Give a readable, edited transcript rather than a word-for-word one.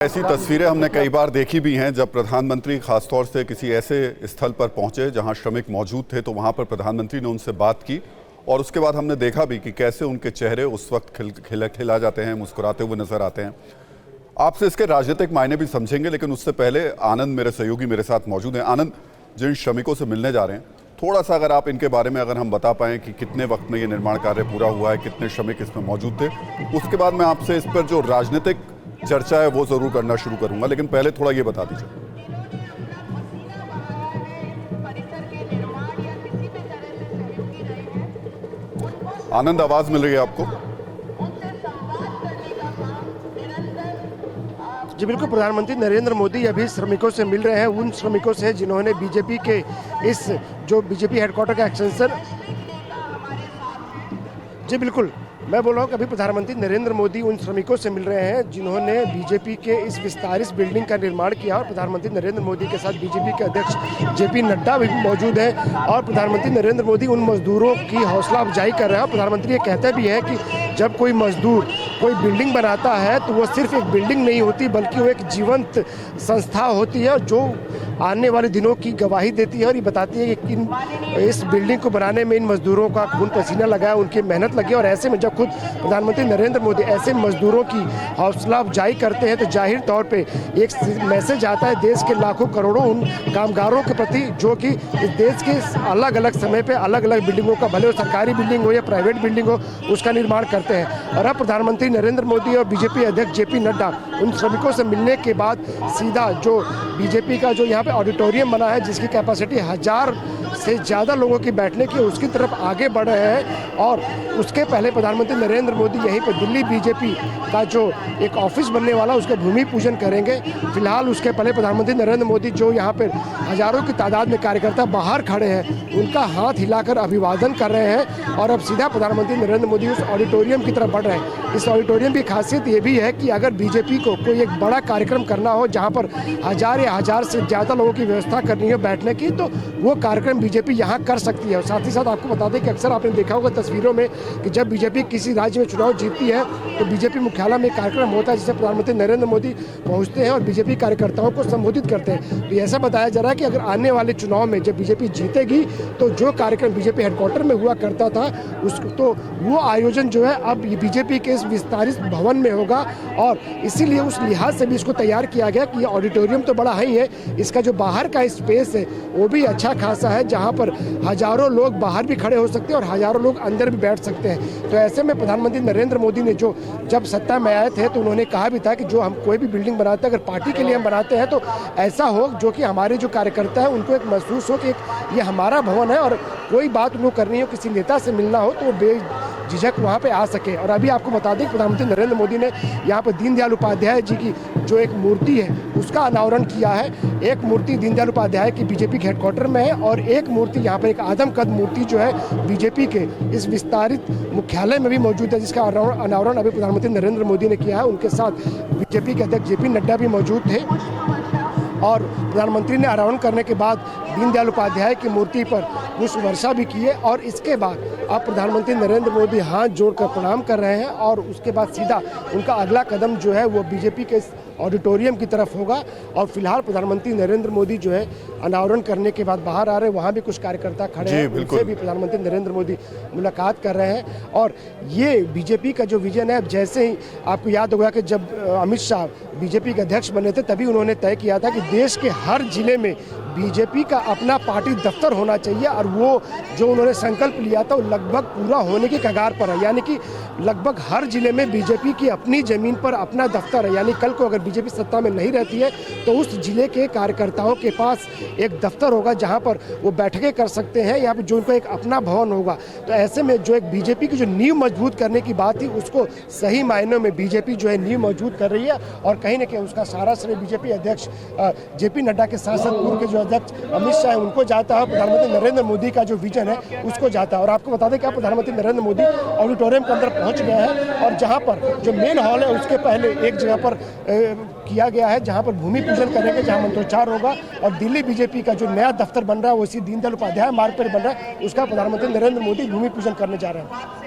ऐसी तस्वीरें हमने कई बार देखी भी हैं जब प्रधानमंत्री खासतौर से किसी ऐसे स्थल पर पहुंचे जहां श्रमिक मौजूद थे, तो वहां पर प्रधानमंत्री ने उनसे बात की और उसके बाद हमने देखा भी कि कैसे उनके चेहरे उस वक्त खिला जाते हैं, मुस्कुराते हुए नजर आते हैं। आपसे इसके राजनीतिक मायने भी समझेंगे, लेकिन उससे पहले आनंद मेरे सहयोगी मेरे साथ मौजूद हैं। आनंद, जिन श्रमिकों से मिलने जा रहे हैं, थोड़ा सा अगर आप इनके बारे में अगर हम बता पाएं कि कितने वक्त में ये निर्माण कार्य पूरा हुआ है, कितने श्रमिक इसमें मौजूद थे, उसके बाद मैं आपसे इस पर जो राजनीतिक चर्चा है वो जरूर करना शुरू करूंगा, लेकिन पहले थोड़ा ये बता दीजिए। आनंद, आवाज मिल रही है आपको? जी बिल्कुल, प्रधानमंत्री नरेंद्र मोदी अभी श्रमिकों से मिल रहे हैं, उन श्रमिकों से जिन्होंने बीजेपी के इस जो बीजेपी हेडक्वार्टर का एक्सटेंशन। जी बिल्कुल, मैं बोल रहा हूँ कि अभी प्रधानमंत्री नरेंद्र मोदी उन श्रमिकों से मिल रहे हैं जिन्होंने बीजेपी के इस विस्तारित बिल्डिंग का निर्माण किया। और प्रधानमंत्री नरेंद्र मोदी के साथ बीजेपी के अध्यक्ष जेपी नड्डा भी मौजूद हैं और प्रधानमंत्री नरेंद्र मोदी उन मजदूरों की हौसला अफजाई कर रहे हैं। प्रधानमंत्री ये कहते भी हैं कि जब कोई मजदूर कोई बिल्डिंग बनाता है तो वो सिर्फ एक बिल्डिंग नहीं होती, बल्कि वो एक जीवंत संस्था होती है जो आने वाले दिनों की गवाही देती है और ये बताती है कि इस बिल्डिंग को बनाने में इन मजदूरों का खून पसीना लगा है, उनकी मेहनत लगी है। और ऐसे में जब खुद प्रधानमंत्री नरेंद्र मोदी ऐसे मजदूरों की हौसला अफजाई करते हैं तो जाहिर तौर पे एक मैसेज आता है देश के लाखों करोड़ों उन कामगारों के प्रति जो कि इस देश के अलग अलग समय पे अलग अलग बिल्डिंगों का, भले वो सरकारी बिल्डिंग हो या प्राइवेट बिल्डिंग हो, उसका निर्माण करते हैं। और अब प्रधानमंत्री नरेंद्र मोदी और बीजेपी अध्यक्ष जेपी नड्डा उन श्रमिकों से मिलने के बाद सीधा जो बीजेपी का जो यहाँ पे ऑडिटोरियम बना है जिसकी कैपेसिटी 1000 से ज़्यादा लोगों की बैठने की, उसकी तरफ आगे बढ़ रहे हैं। और उसके पहले प्रधानमंत्री नरेंद्र मोदी यहीं पर दिल्ली बीजेपी का जो एक ऑफिस बनने वाला उसका भूमि पूजन करेंगे। फिलहाल उसके पहले प्रधानमंत्री नरेंद्र मोदी जो यहाँ पर हजारों की तादाद में कार्यकर्ता बाहर खड़े हैं उनका हाथ हिलाकर अभिवादन कर रहे हैं और अब सीधा प्रधानमंत्री नरेंद्र मोदी उस ऑडिटोरियम की तरफ बढ़ रहे हैं। इस ऑडिटोरियम की खासियत ये भी है कि अगर बीजेपी को कोई एक बड़ा कार्यक्रम करना हो जहाँ पर 1000 या 1000 से ज़्यादा लोगों की व्यवस्था करनी है बैठने की, तो वो कार्यक्रम बीजेपी यहाँ कर सकती है। और साथ ही साथ आपको बता दें कि अक्सर आपने देखा होगा तस्वीरों में कि जब बीजेपी किसी राज्य में चुनाव जीतती है तो बीजेपी मुख्यालय में कार्यक्रम होता है जिसे प्रधानमंत्री नरेंद्र मोदी पहुँचते हैं और बीजेपी कार्यकर्ताओं को संबोधित करते हैं। तो ऐसा बताया जा रहा है कि अगर आने वाले चुनाव में जब बीजेपी जीतेगी तो जो कार्यक्रम बीजेपी हेडक्वार्टर में हुआ करता था उसको तो वो आयोजन जो है अब बीजेपी के इस विस्तारित भवन में होगा। और इसीलिए उस लिहाज से भी इसको तैयार किया गया कि ऑडिटोरियम तो बड़ा ही है, इसका जो बाहर का स्पेस है वो भी अच्छा खासा है जहाँ पर हजारों लोग बाहर भी खड़े हो सकते हैं और हजारों लोग अंदर भी बैठ सकते हैं। तो ऐसे में प्रधानमंत्री नरेंद्र मोदी ने जो जब सत्ता में आए थे तो उन्होंने कहा भी था कि जो हम कोई भी बिल्डिंग बनाते हैं अगर पार्टी के लिए हम बनाते हैं तो ऐसा हो जो कि हमारे जो कार्यकर्ता है उनको एक महसूस हो कि ये हमारा भवन है और कोई बात उनको करनी हो, किसी नेता से मिलना हो तो वो बेझिझक वहाँ पे आ सके। और अभी आपको बता दें प्रधानमंत्री नरेंद्र मोदी ने यहाँ पर दीनदयाल उपाध्याय जी की जो एक मूर्ति है उसका अनावरण किया है। एक मूर्ति दीनदयाल उपाध्याय की बीजेपी के हेडक्वार्टर में है और एक मूर्ति यहाँ पर एक आदमकद मूर्ति जो है बीजेपी के इस विस्तारित मुख्यालय में भी मौजूद है जिसका अनावरण अभी प्रधानमंत्री नरेंद्र मोदी ने किया है। उनके साथ बीजेपी के अध्यक्ष जेपी नड्डा भी मौजूद थे और प्रधानमंत्री ने अनावरण करने के बाद दीनदयाल उपाध्याय की मूर्ति पर पुष्प वर्षा भी की है। और इसके बाद अब प्रधानमंत्री नरेंद्र मोदी हाथ जोड़कर प्रणाम कर रहे हैं और उसके बाद सीधा उनका अगला कदम जो है वो बीजेपी के ऑडिटोरियम की तरफ होगा। और फिलहाल प्रधानमंत्री नरेंद्र मोदी जो है अनावरण करने के बाद बाहर आ रहे हैं, वहाँ भी कुछ कार्यकर्ता खड़े हैं, उनसे भी प्रधानमंत्री नरेंद्र मोदी मुलाकात कर रहे हैं। और ये बीजेपी का जो विजन है, जैसे ही आपको याद होगा कि जब अमित शाह बीजेपी के अध्यक्ष बने थे तभी उन्होंने तय किया था कि देश के हर जिले में बीजेपी का अपना पार्टी दफ्तर होना चाहिए और वो जो उन्होंने संकल्प लिया था वो लगभग पूरा होने की कगार पर है। यानी कि लगभग हर जिले में बीजेपी की अपनी जमीन पर अपना दफ्तर है। यानी कल को अगर बीजेपी सत्ता में नहीं रहती है तो उस जिले के कार्यकर्ताओं के पास एक दफ्तर होगा जहां पर वो बैठकें कर सकते हैं, यहाँ पर जो उनको एक अपना भवन होगा। तो ऐसे में जो एक बीजेपी की जो नींव मजबूत करने की बात थी उसको सही मायनों में बीजेपी जो है नींव मजबूत कर रही है और कहीं ना कहीं उसका सारा श्रेय बीजेपी अध्यक्ष जेपी नड्डा के साथ साथ पूर्व के जो अध्यक्ष अमित शाह है उनको जाता है। प्रधानमंत्री नरेंद्र मोदी का जो विजन है उसको जाता है। और आपको बता दें कि प्रधानमंत्री नरेंद्र मोदी ऑडिटोरियम के अंदर पहुंच गए हैं और जहां पर जो मेन हॉल है उसके पहले एक जगह पर किया गया है जहां पर भूमि पूजन करेंगे, जहां मंत्रोच्चार होगा। और दिल्ली बीजेपी का जो नया दफ्तर बन रहा है वो इसी दीनदयाल उपाध्याय मार्ग पर बन रहा है, उसका प्रधानमंत्री नरेंद्र मोदी भूमि पूजन करने जा रहे हैं।